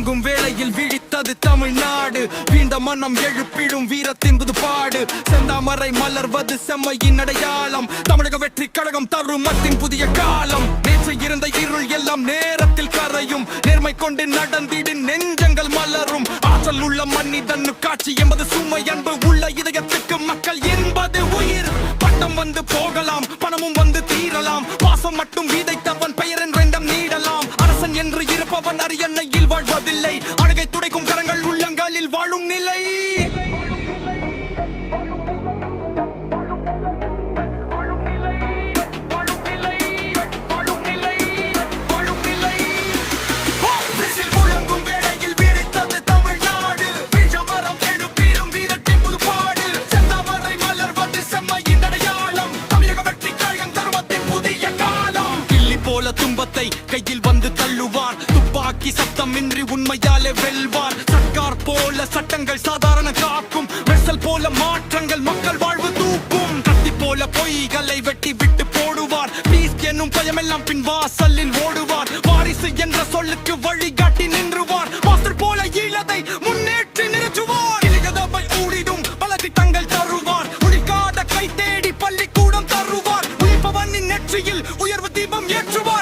உறங்கும் வேளையில் விழித்தது தமிழ்நாடு. வீண்ட மனம் எழுப்பிடும் வீரத்தின் புதுப்பாடு. செந்தாமரை மலர்வது செம்மையின் அடையாளம். தமிழக வெற்றி கழகம் தருமத்தின் புதிய காலம். நேற்று இருந்த இருள் எல்லாம் நேரத்தில் கரையும். நேர்மை கொண்டு நடந்திடு நெஞ்சங்கள் மலரும். ஆற்றல் உள்ள மனிதனு காட்சி என்பது சுமை. அன்பு உள்ள இதயத்துக்கு மக்கள் என்பது உயிர். பட்டம் வந்து போகலாம், பணமும் வந்து தீரலாம். பாசம் மட்டும் விதைத்தவன் பெயர் என்றெண்டம் நீடலாம். அரசன் என்று இருப்பவன் அரியணையில் வாழ்வதில்லை. அழகை துடைக்கும் கரங்கள் உள்ளங்களில் வாழும் நிலை. துன்பத்தை கையில் வந்து தள்ளுவார். துப்பாக்கி சத்தமின்றி உண்மையாலே வெல்வார். சர்க்கார் போல சட்டங்கள் சாதாரண காக்கும். மெர்சல் போல மாற்றங்கள் மக்கள் வாழ்வு தூக்கும். கத்தி போல பொய்களை வெட்டி விட்டு போடுவார். பீஸ் என்னும் பயமெல்லாம் பின் வாசலில் ஓடுவார். வாரிசு என்ற சொல்லுக்கு வழிகாட்டி நின்றுவார். மாஸ்டர் போல ஈழத்தை முன்னேற்றி நிறுத்துவார். இலகதவை ஊடிடும் பல திட்டங்கள் தருவார். உழிக்காத கை தேடி பள்ளிக்கூடம் தருவார். உழைப்பவனின் நெற்றியில் உயர்வு தீபம் ஏற்றுவார்.